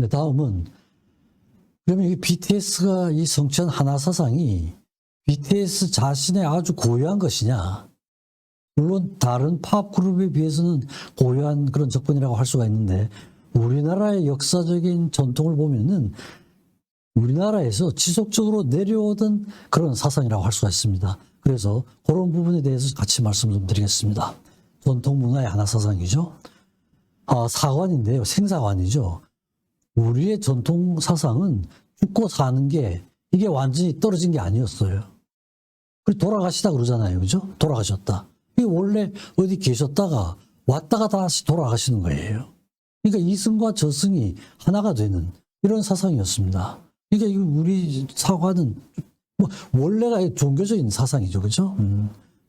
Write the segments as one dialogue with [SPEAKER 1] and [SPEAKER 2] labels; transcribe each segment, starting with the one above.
[SPEAKER 1] 다음은 그러면 이 BTS가 이 성취한 하나 사상이 BTS 자신의 아주 고유한 것이냐? 물론 다른 팝 그룹에 비해서는 고유한 그런 접근이라고 할 수가 있는데 우리나라의 역사적인 전통을 보면은 우리나라에서 지속적으로 내려오던 그런 사상이라고 할 수가 있습니다. 그래서 그런 부분에 대해서 같이 말씀 좀 드리겠습니다. 전통 문화의 하나 사상이죠. 사관인데요. 생사관이죠. 우리의 전통 사상은 죽고 사는 게 이게 완전히 떨어진 게 아니었어요. 돌아가시다 그러잖아요. 그죠? 돌아가셨다. 이게 원래 어디 계셨다가 왔다가 다시 돌아가시는 거예요. 그러니까 이승과 저승이 하나가 되는 이런 사상이었습니다. 그러니까 우리 사관은 원래가 종교적인 사상이죠. 그죠?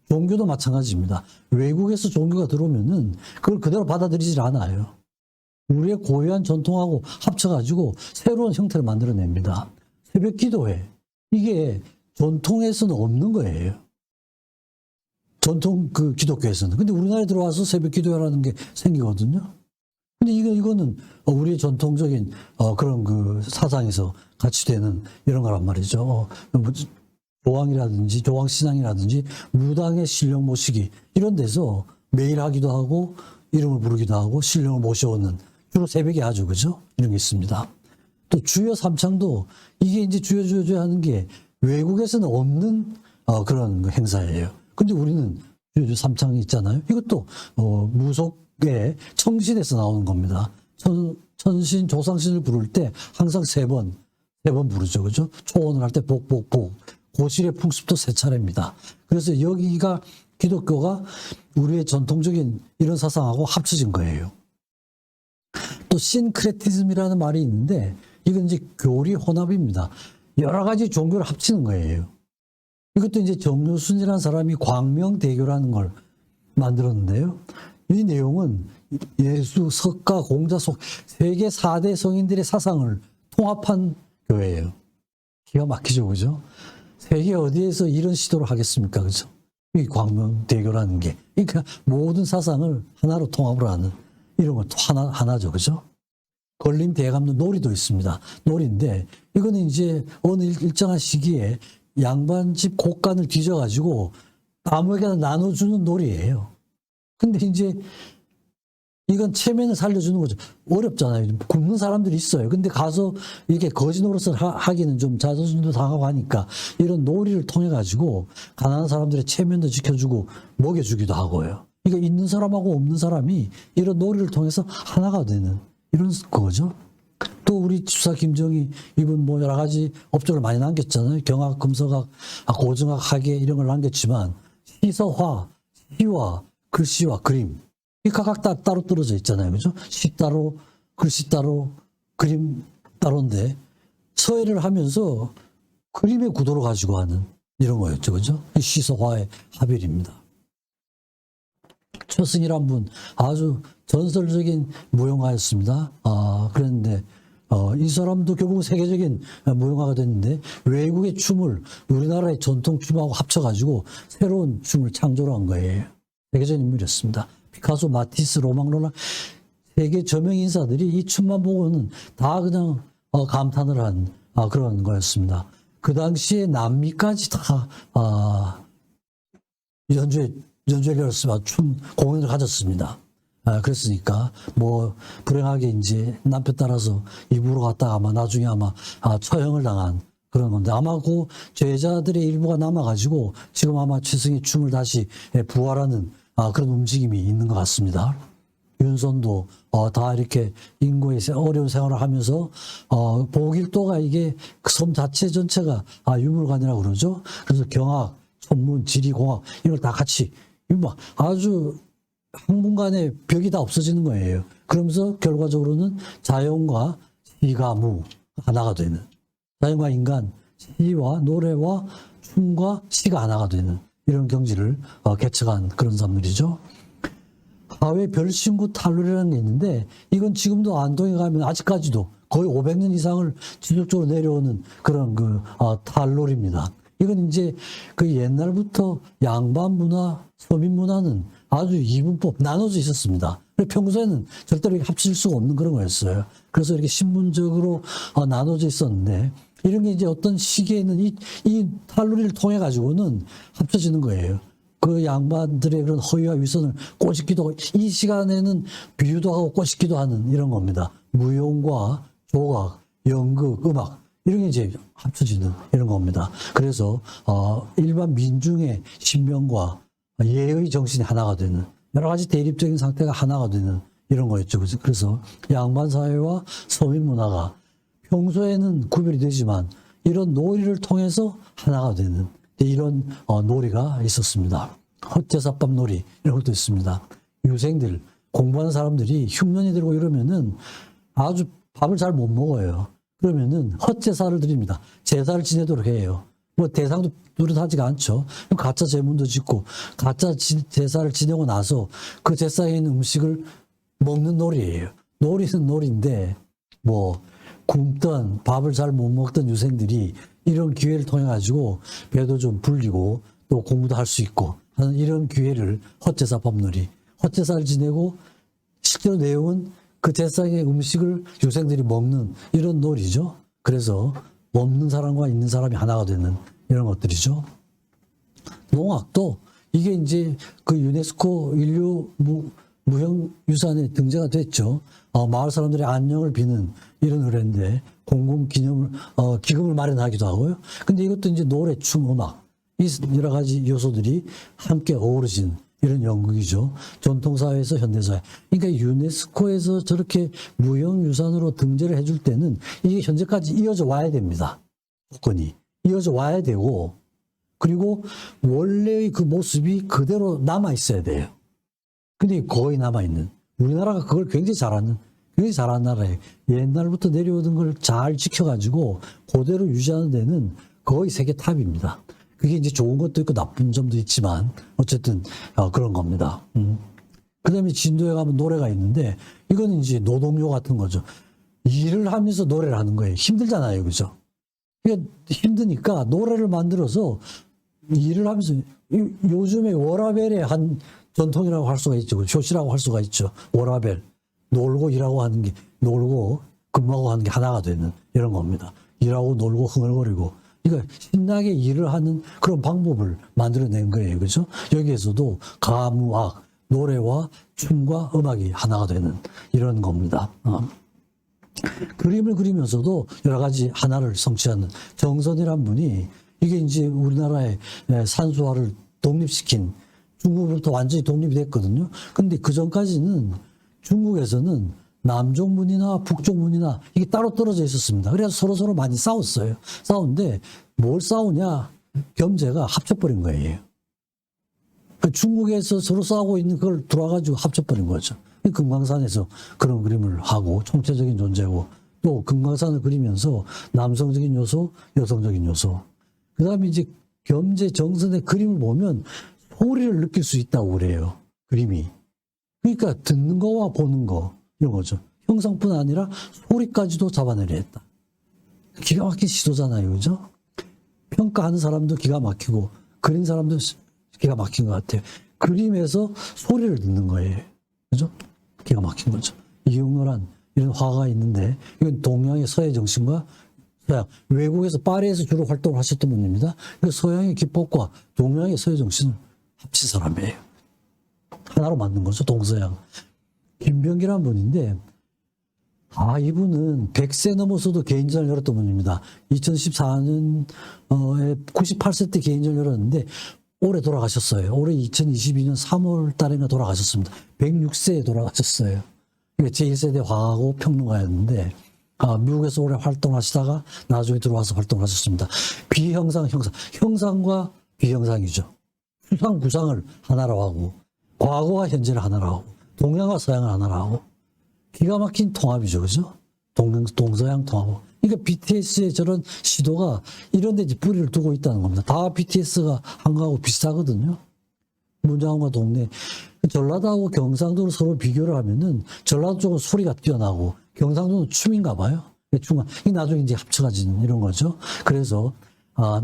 [SPEAKER 1] 종교도 마찬가지입니다. 외국에서 종교가 들어오면은 그걸 그대로 받아들이질 않아요. 우리의 고유한 전통하고 합쳐가지고 새로운 형태를 만들어냅니다. 새벽 기도회. 이게 전통에서는 없는 거예요. 전통 기독교에서는. 근데 우리나라에 들어와서 새벽 기도회라는 게 생기거든요. 근데 이거는 우리의 전통적인 그런 사상에서 같이 되는 이런 거란 말이죠. 조항이라든지 조항신앙이라든지 무당의 신령 모시기 이런 데서 매일 하기도 하고 이름을 부르기도 하고 신령을 모셔오는 주로 새벽에 하죠. 그죠? 이런 게 있습니다. 또 주여 삼창도 이게 이제 주여 하는 게 외국에서는 없는 그런 행사예요. 근데 우리는 주여 삼창이 있잖아요. 이것도 무속의 청신에서 나오는 겁니다. 천신, 조상신을 부를 때 항상 세 번 부르죠. 그죠? 초원을 할 때 복복복. 고실의 풍습도 세 차례입니다. 그래서 여기가 기독교가 우리의 전통적인 이런 사상하고 합쳐진 거예요. 또 신크레티즘이라는 말이 있는데 이건 이제 교리 혼합입니다. 여러 가지 종교를 합치는 거예요. 이것도 이제 정유순이라는 사람이 광명대교라는 걸 만들었는데요. 이 내용은 예수, 석가, 공자, 속 세계 4대 성인들의 사상을 통합한 교회예요. 기가 막히죠, 그죠? 세계 어디에서 이런 시도를 하겠습니까, 그죠? 이 광명대교라는 게. 그러니까 모든 사상을 하나로 통합을 하는 이런 것도 하나죠, 그죠? 걸림 대감도 놀이도 있습니다. 놀이인데 이거는 이제 어느 일정한 시기에 양반집 곡간을 뒤져가지고 아무에게나 나눠주는 놀이예요. 근데 이제 이건 체면을 살려주는 거죠. 어렵잖아요. 굶는 사람들이 있어요. 근데 가서 이렇게 거지 노릇을 하기는 좀 자존심도 상하고 하니까 이런 놀이를 통해 가지고 가난한 사람들의 체면도 지켜주고 먹여주기도 하고요. 그러니까 있는 사람하고 없는 사람이 이런 놀이를 통해서 하나가 되는 이런 거죠. 또 우리 주사 김정희 이분 뭐 여러 가지 업적을 많이 남겼잖아요. 경학, 금서학, 고증학, 학예 이런 걸 남겼지만 시서화, 시와, 글씨와 그림 이 각각 따로 떨어져 있잖아요. 그죠? 시 따로, 글씨 따로, 그림 따로인데 서예를 하면서 그림의 구도를 가지고 하는 이런 거였죠. 그죠? 시서화의 합일입니다. 최승이란 분 아주 전설적인 무용가였습니다. 그랬는데 이 사람도 결국 세계적인 무용가가 됐는데 외국의 춤을 우리나라의 전통 춤하고 합쳐가지고 새로운 춤을 창조한 거예요. 세계적인 인물이었습니다. 피카소, 마티스, 로망로나 세계 저명 인사들이 이 춤만 보고는 다 그냥 감탄을 한 그런 거였습니다. 그 당시에 남미까지 다 연주회를 열었으면 춤 공연을 가졌습니다. 그랬으니까 뭐 불행하게 이제 남편 따라서 이부로 갔다가 아마 나중에 아마 처형을 당한 그런 건데 아마 그 제자들의 일부가 남아가지고 지금 아마 최승의 춤을 다시 부활하는 그런 움직임이 있는 것 같습니다. 윤선도 다 이렇게 인고의 어려운 생활을 하면서 보길도가 이게 섬 자체 전체가 유물관이라고 그러죠. 그래서 경학, 천문, 지리, 공학 이걸 다 같이 아주 학문간의 벽이 다 없어지는 거예요. 그러면서 결과적으로는 자연과 시가 무 하나가 되는 자연과 인간, 시와 노래와 춤과 시가 하나가 되는 이런 경지를 개척한 그런 사람들이죠. 하회 별신구 탈룰이라는 게 있는데 이건 지금도 안동에 가면 아직까지도 거의 500년 이상을 지속적으로 내려오는 그런 탈룰입니다. 이건 이제 그 옛날부터 양반 문화, 서민 문화는 아주 이분법 나눠져 있었습니다. 평소에는 절대로 합칠 수가 없는 그런 거였어요. 그래서 이렇게 신분적으로 나눠져 있었는데 이런 게 이제 어떤 시기에는 이 탈루리를 통해 가지고는 합쳐지는 거예요. 그 양반들의 그런 허위와 위선을 꼬집기도 하고 이 시간에는 비유도 하고 꼬집기도 하는 이런 겁니다. 무용과 조각, 연극, 음악 이런 게 이제 합쳐지는 이런 겁니다. 그래서 일반 민중의 신명과 예의 정신이 하나가 되는 여러 가지 대립적인 상태가 하나가 되는 이런 거였죠. 그래서 양반 사회와 서민 문화가 평소에는 구별이 되지만 이런 놀이를 통해서 하나가 되는 이런 놀이가 있었습니다. 헛제사밥 놀이 이런 것도 있습니다. 유생들 공부하는 사람들이 흉년이 들고 이러면은 아주 밥을 잘 못 먹어요. 그러면은 헛제사를 드립니다. 제사를 지내도록 해요. 뭐 대상도 뚜렷하지가 않죠. 가짜 제문도 짓고 가짜 제사를 지내고 나서 그 제사에 있는 음식을 먹는 놀이예요. 놀이는 놀이인데 뭐 굶던 밥을 잘 못 먹던 유생들이 이런 기회를 통해 가지고 배도 좀 불리고 또 공부도 할 수 있고 하는 이런 기회를 헛제사밥 놀이, 헛제사를 지내고 실제로 내용은 그 제사의 음식을 유생들이 먹는 이런 놀이죠. 그래서 없는 사람과 있는 사람이 하나가 되는 이런 것들이죠. 농악도 이게 이제 그 유네스코 인류 무형유산에 등재가 됐죠. 마을 사람들의 안녕을 비는 이런 의뢰인데 공공 기금을 마련하기도 하고요. 근데 이것도 이제 노래, 춤, 음악 이 여러 가지 요소들이 함께 어우러진 이런 연극이죠. 전통사회에서 현대사회. 그러니까 유네스코에서 저렇게 무형유산으로 등재를 해줄 때는 이게 현재까지 이어져 와야 됩니다. 조건이. 이어져 와야 되고 그리고 원래의 그 모습이 그대로 남아있어야 돼요. 근데 거의 남아있는. 우리나라가 그걸 굉장히 잘하는 나라예요. 옛날부터 내려오던 걸 잘 지켜가지고 그대로 유지하는 데는 거의 세계 탑입니다. 그게 이제 좋은 것도 있고 나쁜 점도 있지만 어쨌든 그런 겁니다. 그 다음에 진도에 가면 노래가 있는데 이건 이제 노동요 같은 거죠. 일을 하면서 노래를 하는 거예요. 힘들잖아요. 그죠? 그러니까 힘드니까 노래를 만들어서 일을 하면서 요즘에 워라벨의 한 전통이라고 할 수가 있죠. 쇼시라고 할 수가 있죠. 워라벨. 놀고 일하고 하는 게 놀고 근무하고 하는 게 하나가 되는 이런 겁니다. 일하고 놀고 흥얼거리고 그러니까 신나게 일을 하는 그런 방법을 만들어낸 거예요. 그죠? 여기에서도 가무악, 노래와 춤과 음악이 하나가 되는 이런 겁니다. 그림을 그리면서도 여러 가지 하나를 성취하는 정선이란 분이 이게 이제 우리나라의 산수화를 독립시킨 중국으로부터 완전히 독립이 됐거든요. 근데 그 전까지는 중국에서는 남종문이나 북종문이나 이게 따로 떨어져 있었습니다. 그래서 서로 많이 싸웠어요. 싸웠는데 뭘 싸우냐? 겸재가 합쳐버린 거예요. 중국에서 서로 싸우고 있는 걸 들어와가지고 합쳐버린 거죠. 금강산에서 그런 그림을 하고 총체적인 존재고 또 금강산을 그리면서 남성적인 요소, 여성적인 요소. 그 다음에 이제 겸재 정선의 그림을 보면 소리를 느낄 수 있다고 그래요. 그림이. 그러니까 듣는 거와 보는 거 이런 거죠. 형상뿐 아니라 소리까지도 잡아내려 했다. 기가 막힌 시도잖아요. 그죠? 평가하는 사람도 기가 막히고 그린 사람도 기가 막힌 것 같아요. 그림에서 소리를 듣는 거예요. 그죠? 기가 막힌 거죠. 이용노란 이런 화가 있는데 이건 동양의 서예 정신과 서양, 외국에서 파리에서 주로 활동을 하셨던 분입니다. 서양의 기법과 동양의 서예 정신을 합친 사람이에요. 하나로 만든 거죠. 동서양. 김병기라는 분인데 이분은 100세 넘어서도 개인전을 열었던 분입니다. 2014년에 98세 때 개인전을 열었는데 올해 돌아가셨어요. 올해 2022년 3월 달에나 돌아가셨습니다. 106세에 돌아가셨어요. 제1세대 화가고 평론가였는데 미국에서 오래 활동하시다가 나중에 들어와서 활동하셨습니다. 비형상, 형상과 비형상이죠. 수상, 구상을 하나로 하고 과거와 현재를 하나로 하고 동양과 서양을 하나로 하고 기가 막힌 통합이죠. 그죠? 동서양 통합. 그러니까 BTS의 저런 시도가 이런 데 이제 뿌리를 두고 있다는 겁니다. 다 BTS가 한 거하고 비슷하거든요. 문장과 동네. 전라도하고 경상도를 서로 비교를 하면은 전라도 쪽은 소리가 뛰어나고 경상도는 춤인가 봐요. 이 나중에 이제 합쳐가지는 이런 거죠. 그래서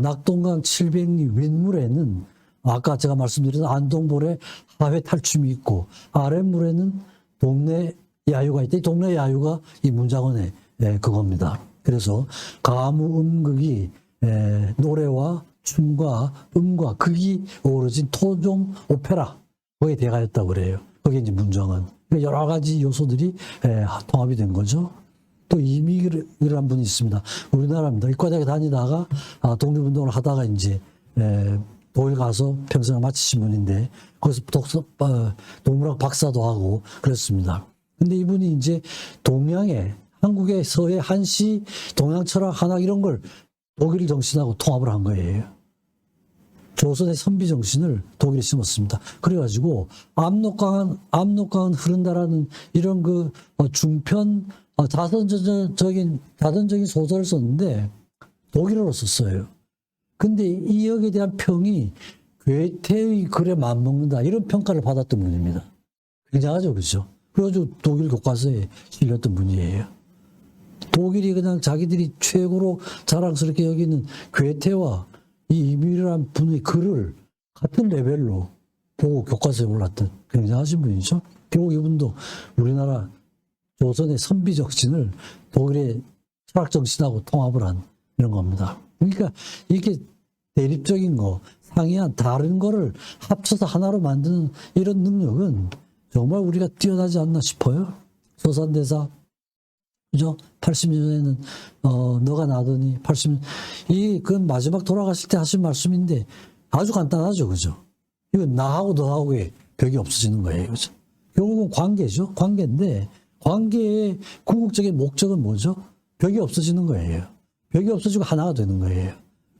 [SPEAKER 1] 낙동강 700리 윗물에는 아까 제가 말씀드린 안동볼에 하회 탈춤이 있고 아랫물에는 동네 야유가 있다. 이 동네 야유가 이 문장원의 그겁니다. 그래서 가무음극이 노래와 춤과 음과 극이 어우러진 토종 오페라 거기에 대가였다고 그래요. 그게 이제 문장원. 그러니까 여러 가지 요소들이 통합이 된 거죠. 또 이미그라는 분이 있습니다. 우리나라입니다. 의과대학에 다니다가 독립운동을 하다가 이제 독일 가서 평생을 마치신 분인데 거기서 동물학 박사도 하고 그랬습니다. 근데 이분이 이제 동양의 한국의 서해 한시 동양 철학 한학 이런 걸 독일 정신하고 통합을 한 거예요. 조선의 선비 정신을 독일에 심었습니다. 그래가지고 압록강은 흐른다라는 이런 그 중편 자선적인 소설을 썼는데 독일어로 썼어요. 근데 이 역에 대한 평이 괴테의 글에 맞먹는다 이런 평가를 받았던 분입니다. 굉장하죠, 그렇죠? 그래가지고 독일 교과서에 실렸던 분이에요. 독일이 그냥 자기들이 최고로 자랑스럽게 여기는 괴테와 이 이미르란 분의 글을 같은 레벨로 보고 교과서에 올랐던 굉장하신 분이죠. 결국 이분도 우리나라 조선의 선비 정신을 독일의 철학 정신하고 통합을 한 이런 겁니다. 그러니까 이렇게 대립적인 거, 상이한 다른 거를 합쳐서 하나로 만드는 이런 능력은 정말 우리가 뛰어나지 않나 싶어요. 소산대사, 그죠? 80년에는, 너가 나더니 80년, 그 마지막 돌아가실 때 하신 말씀인데 아주 간단하죠. 그죠? 이건 나하고 너하고의 벽이 없어지는 거예요. 그죠? 결국은 관계죠. 관계인데 관계의 궁극적인 목적은 뭐죠? 벽이 없어지는 거예요. 벽이 없어지고 하나가 되는 거예요.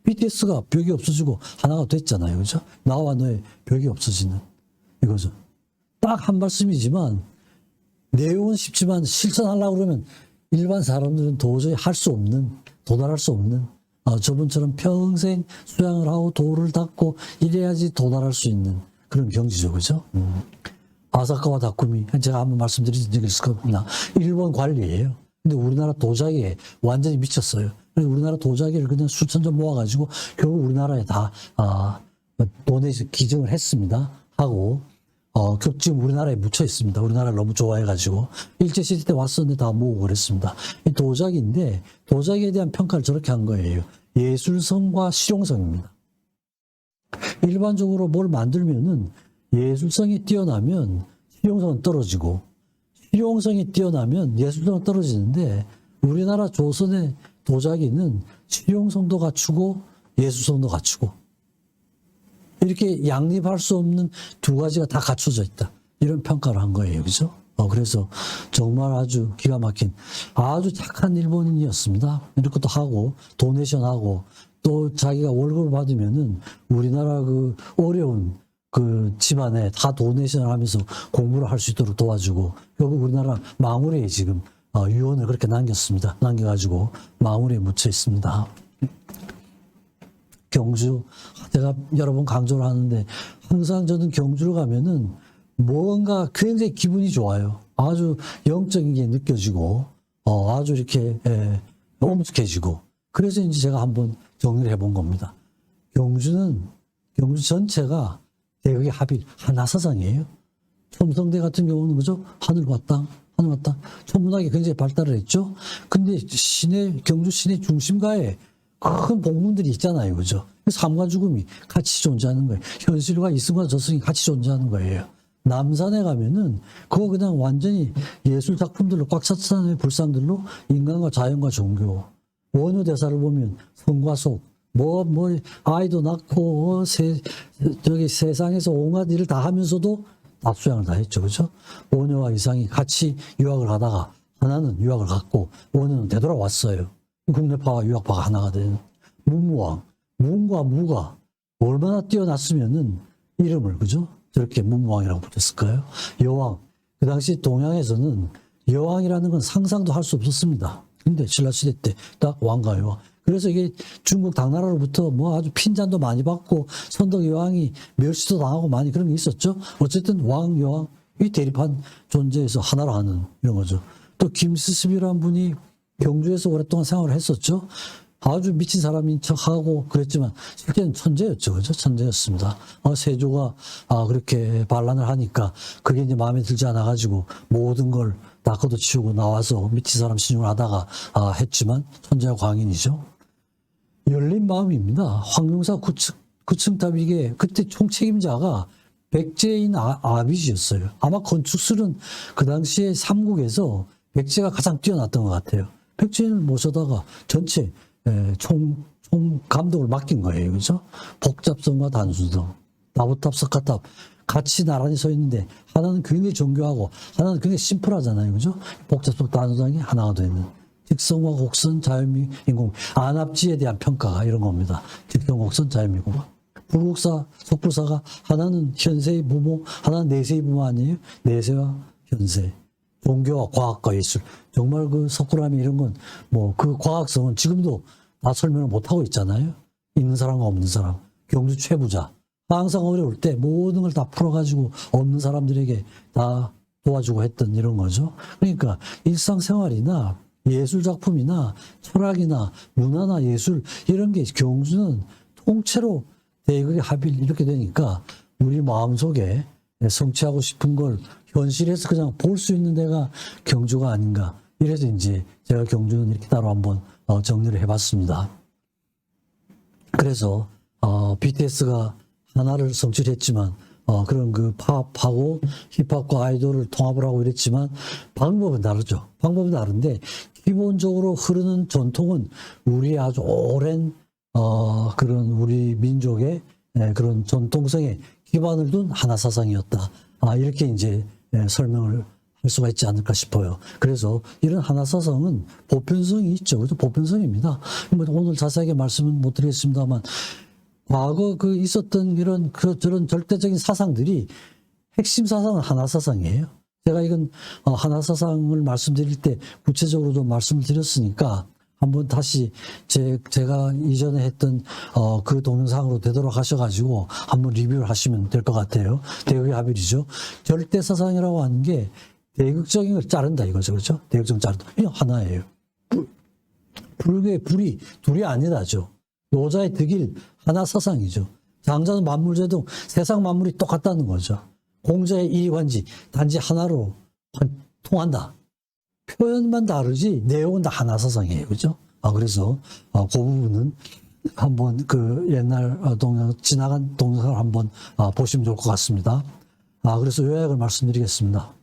[SPEAKER 1] BTS가 벽이 없어지고 하나가 됐잖아요. 그죠? 나와 너의 벽이 없어지는 이거죠. 딱 한 말씀이지만 내용은 쉽지만 실천하려고 그러면 일반 사람들은 도저히 할 수 없는, 도달할 수 없는, 저분처럼 평생 수양을 하고 도를 닦고 이래야지 도달할 수 있는 그런 경지죠. 그죠? 아사카와 다쿠미, 제가 한번 말씀드린 적이 있을 겁니다. 일본 관리예요. 근데 우리나라 도자기에 완전히 미쳤어요. 그래서 우리나라 도자기를 그냥 수천 점 모아가지고 결국 우리나라에 다, 도내에서 기증을 했습니다. 하고, 지금 우리나라에 묻혀 있습니다. 우리나라를 너무 좋아해가지고. 일제시대 때 왔었는데 다 모으고 그랬습니다. 이 도자기인데, 도자기에 대한 평가를 저렇게 한 거예요. 예술성과 실용성입니다. 일반적으로 뭘 만들면은 예술성이 뛰어나면 실용성은 떨어지고, 실용성이 뛰어나면 예술성은 떨어지는데, 우리나라 조선의 도자기는 실용성도 갖추고 예술성도 갖추고, 이렇게 양립할 수 없는 두 가지가 다 갖춰져 있다. 이런 평가를 한 거예요. 그죠? 그래서 정말 아주 기가 막힌 아주 착한 일본인이었습니다. 이런 것도 하고 도네이션 하고 또 자기가 월급을 받으면은 우리나라 그 어려운 그 집안에 다 도네이션을 하면서 공부를 할 수 있도록 도와주고 결국 우리나라 망우리에 지금 유언을 그렇게 남겼습니다. 남겨가지고 망우리에 묻혀 있습니다. 경주, 제가 여러 번 강조를 하는데 항상 저는 경주를 가면은 뭔가 굉장히 기분이 좋아요. 아주 영적인 게 느껴지고 아주 이렇게 엄숙해지고 그래서 이제 제가 한번 정리를 해본 겁니다. 경주 전체가 대극의 합일 하나사상이에요. 첨성대 같은 경우는 그죠? 하늘과 땅, 하늘과 땅. 천문학이 굉장히 발달을 했죠. 근데 경주 시내 중심가에 큰 봉분들이 있잖아요. 그죠? 삶과 죽음이 같이 존재하는 거예요. 현실과 이승과 저승이 같이 존재하는 거예요. 남산에 가면은 그거 그냥 완전히 예술 작품들로 꽉 찼잖아요. 불상들로 인간과 자연과 종교. 원효 대사를 보면 성과 속, 아이도 낳고, 세상에서 온갖 일을 다 하면서도 다 수양을 다 했죠. 그죠? 원효와 이상이 같이 유학을 하다가 하나는 유학을 갔고 원효는 되돌아왔어요. 국내파와 유학파가 하나가 된 문무왕, 문과 무가 얼마나 뛰어났으면은 이름을 그죠? 저렇게 문무왕이라고 붙였을까요? 여왕, 그 당시 동양에서는 여왕이라는 건 상상도 할 수 없었습니다. 근데 신라시대 때 딱 왕과 여왕. 그래서 이게 중국 당나라로부터 아주 핀잔도 많이 받고 선덕 여왕이 멸시도 당하고 많이 그런 게 있었죠. 어쨌든 왕, 여왕 이 대립한 존재에서 하나로 하는 이런 거죠. 또 김수습이라는 분이 경주에서 오랫동안 생활을 했었죠. 아주 미친 사람인 척하고 그랬지만 실제는 천재였죠. 그죠? 천재였습니다. 세조가 그렇게 반란을 하니까 그게 이제 마음에 들지 않아가지고 모든 걸 다 걷어치우고 나와서 미친 사람 신용을 하다가 했지만 천재와 광인이죠. 열린 마음입니다. 황룡사 구층탑 이게 그때 총책임자가 백제인 아비지였어요. 아마 건축술은 그 당시에 삼국에서 백제가 가장 뛰어났던 것 같아요. 백제인을 모셔다가 전체 총 감독을 맡긴 거예요. 그죠? 복잡성과 단순성, 나부탑, 석가탑 같이 나란히 서 있는데 하나는 굉장히 정교하고 하나는 굉장히 심플하잖아요. 그죠? 복잡성, 단순성이 하나가 되는. 직선과 곡선, 자연미, 인공, 안압지에 대한 평가가 이런 겁니다. 직선, 곡선, 자연미, 인공. 불국사, 속불사가 하나는 현세의 부모, 하나는 내세의 부모 아니에요? 내세와 현세. 종교와 과학과 예술. 정말 그 석굴암이 이런 건 뭐 그 과학성은 지금도 다 설명을 못하고 있잖아요. 있는 사람과 없는 사람. 경주 최부자. 항상 어려울 때 모든 걸 다 풀어가지고 없는 사람들에게 다 도와주고 했던 이런 거죠. 그러니까 일상생활이나 예술작품이나 철학이나 문화나 예술 이런 게 경주는 통째로 대극의 합일 이렇게 되니까 우리 마음속에 성취하고 싶은 걸 현실에서 그냥 볼 수 있는 데가 경주가 아닌가. 이래서 이제 제가 경주는 이렇게 따로 한번 정리를 해봤습니다. 그래서 BTS가 하나를 성취했지만 그런 그 팝하고 힙합과 아이돌을 통합을 하고 이랬지만 방법은 다르죠. 방법은 다른데 기본적으로 흐르는 전통은 우리의 아주 오랜 그런 우리 민족의 그런 전통성에 기반을 둔 하나 사상이었다. 이렇게 이제 설명을 할 수가 있지 않을까 싶어요. 그래서 이런 하나 사상은 보편성이 있죠. 그죠? 보편성입니다. 오늘 자세하게 말씀은 못 드리겠습니다만 과거 그 있었던 이런 저런 절대적인 사상들이 핵심 사상은 하나 사상이에요. 제가 이건 하나 사상을 말씀드릴 때 구체적으로도 말씀을 드렸으니까 한번 다시 제가 이전에 했던 그 동영상으로 되돌아가셔가지고 한번 리뷰를 하시면 될 것 같아요. 대극의 합일이죠. 절대 사상이라고 하는 게 대극적인 걸 자른다 이거죠. 그렇죠? 대극적인 자른다. 이거 하나예요. 불교의 불이 둘이 아니라죠. 노자의 득일 하나 사상이죠. 장자는 만물제동 세상 만물이 똑같다는 거죠. 공자의 이익환지 단지 하나로 통한다. 표현만 다르지 내용은 다 하나 사상이에요. 그죠? 그래서 그 부분은 한번 그 옛날 지나간 동영상을 한번 보시면 좋을 것 같습니다. 그래서 요약을 말씀드리겠습니다.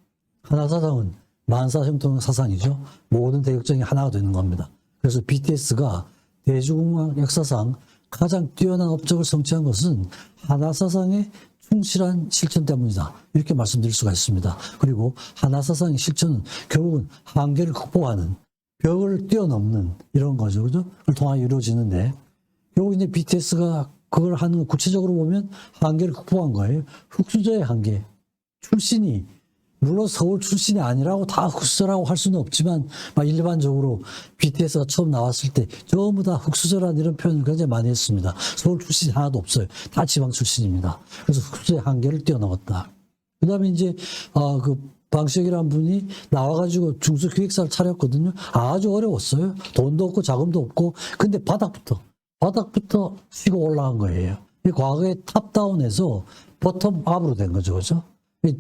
[SPEAKER 1] 하나 사상은 만사형통 사상이죠. 모든 대극적인 하나가 되는 겁니다. 그래서 BTS가 대중음악 역사상 가장 뛰어난 업적을 성취한 것은 하나 사상의 충실한 실천 때문이다. 이렇게 말씀드릴 수가 있습니다. 그리고 하나 사상의 실천은 결국은 한계를 극복하는 벽을 뛰어넘는 이런 거죠. 그죠? 그걸 통하여 이루어지는데 결국 이제 BTS가 그걸 하는 거 구체적으로 보면 한계를 극복한 거예요. 흑수저의 한계. 출신이 물론 서울 출신이 아니라고 다 흑수저라고 할 수는 없지만 일반적으로 BTS가 처음 나왔을 때 전부 다 흑수저라는 이런 표현을 굉장히 많이 했습니다. 서울 출신이 하나도 없어요. 다 지방 출신입니다. 그래서 흑수저의 한계를 뛰어넘었다. 그 다음에 이제 그 방시혁이라는 분이 나와가지고 중소기획사를 차렸거든요. 아주 어려웠어요. 돈도 없고 자금도 없고 근데 바닥부터 치고 올라간 거예요. 과거에 탑다운에서 버텀업으로 된 거죠. 그죠?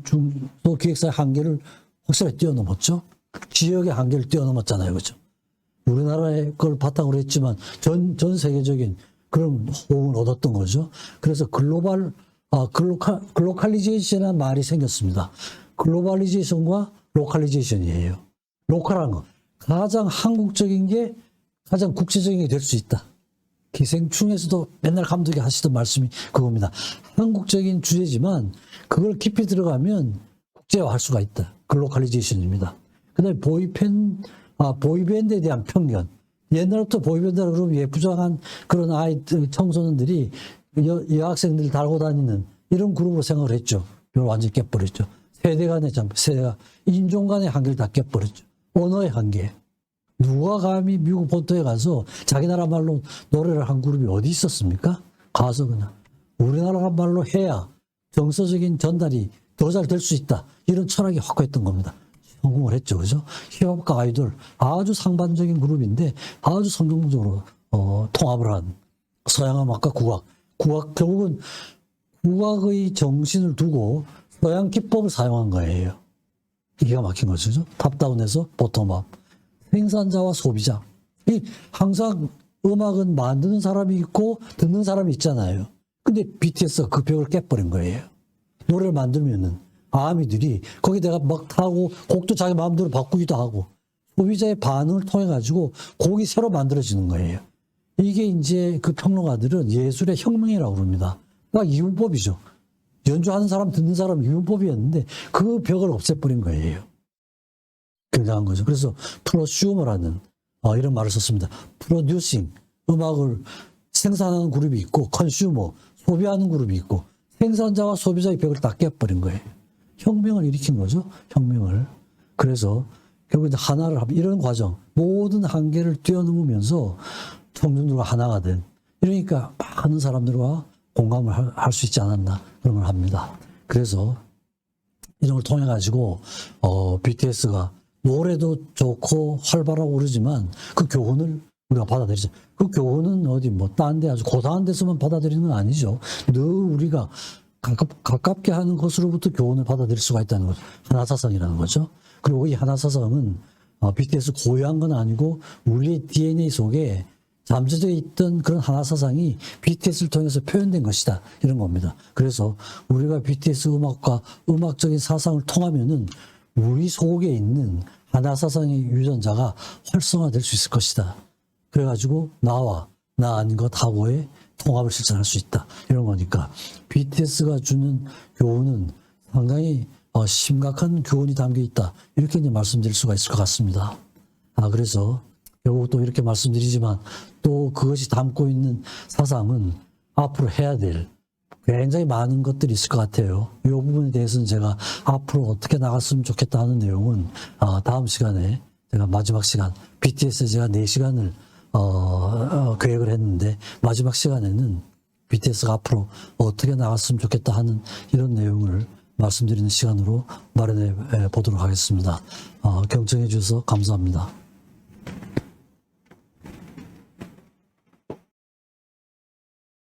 [SPEAKER 1] 중소기획사의 한계를 확실하게 뛰어넘었죠. 지역의 한계를 뛰어넘었잖아요. 그죠? 우리나라의 걸 바탕으로 했지만 전 세계적인 그런 호응을 얻었던 거죠. 그래서 글로컬리제이션이라는 말이 생겼습니다. 글로벌리제이션과 로컬리제이션이에요. 로컬한 거. 가장 한국적인 게 가장 국제적인 게 될 수 있다. 기생충에서도 맨날 감독이 하시던 말씀이 그겁니다. 한국적인 주제지만 그걸 깊이 들어가면 국제화할 수가 있다. 글로컬리제이션입니다. 그 다음에 보이밴드에 대한 편견. 옛날부터 보이밴드라 그러면 예쁘장한 그런 아이들, 청소년들이 여학생들 달고 다니는 이런 그룹으로 생각을 했죠. 이걸 완전히 깨버렸죠. 세대가 인종 간의 한계를 다 깨버렸죠. 언어의 한계. 누가 감히 미국 본토에 가서 자기 나라 말로 노래를 한 그룹이 어디 있었습니까? 가서 그냥 우리나라 말로 해야 정서적인 전달이 더 잘 될 수 있다. 이런 철학이 확고했던 겁니다. 성공을 했죠. 그죠? 힙합과 아이돌 아주 상반적인 그룹인데 아주 성공적으로 통합을 한 서양음악과 국악 결국은 국악의 정신을 두고 서양 기법을 사용한 거예요. 기가 막힌 거죠. 탑다운에서 보텀업. 생산자와 소비자. 항상 음악은 만드는 사람이 있고 듣는 사람이 있잖아요. 근데 BTS가 그 벽을 깨버린 거예요. 노래를 만들면은 아미들이 거기다가 막 타고 곡도 자기 마음대로 바꾸기도 하고 소비자의 반응을 통해 가지고 곡이 새로 만들어지는 거예요. 이게 이제 그 평론가들은 예술의 혁명이라고 그럽니다. 그러니까 이분법이죠. 연주하는 사람, 듣는 사람 이분법이었는데 그 벽을 없애버린 거예요. 굉장한 거죠. 그래서 프로슈머라는 이런 말을 썼습니다. 프로듀싱, 음악을 생산하는 그룹이 있고 컨슈머, 소비하는 그룹이 있고 생산자와 소비자의 벽을 다 깨버린 거예요. 혁명을 일으킨 거죠. 혁명을. 그래서 결국 이제 하나를 하면 이런 과정, 모든 한계를 뛰어넘으면서 청중들과 하나가 된. 이러니까 많은 사람들과 공감을 할 수 있지 않았나 그런 걸 합니다. 그래서 이런 걸 통해 가지고 BTS가 노래도 좋고 활발하고 그러지만 그 교훈을 우리가 받아들이죠. 그 교훈은 어디 뭐 딴 데 아주 고상한 데서만 받아들이는 건 아니죠. 늘 우리가 가깝게 하는 것으로부터 교훈을 받아들일 수가 있다는 거죠. 하나사상이라는 거죠. 그리고 이 하나사상은 BTS 고유한 건 아니고 우리의 DNA 속에 잠재되어 있던 그런 하나사상이 BTS를 통해서 표현된 것이다. 이런 겁니다. 그래서 우리가 BTS 음악과 음악적인 사상을 통하면은 우리 속에 있는 하나사상의 유전자가 활성화될 수 있을 것이다. 그래가지고 나와 나 아닌 것하고의 통합을 실천할 수 있다. 이런 거니까 BTS가 주는 교훈은 상당히 심각한 교훈이 담겨 있다. 이렇게 이제 말씀드릴 수가 있을 것 같습니다. 그래서 결국 또 이렇게 말씀드리지만 또 그것이 담고 있는 사상은 앞으로 해야 될 굉장히 많은 것들이 있을 것 같아요. 이 부분에 대해서는 제가 앞으로 어떻게 나갔으면 좋겠다 하는 내용은 다음 시간에 제가 마지막 시간 BTS에 제가 4시간을 계획을 했는데 마지막 시간에는 BTS가 앞으로 어떻게 나갔으면 좋겠다 하는 이런 내용을 말씀드리는 시간으로 마련해 보도록 하겠습니다. 경청해 주셔서 감사합니다.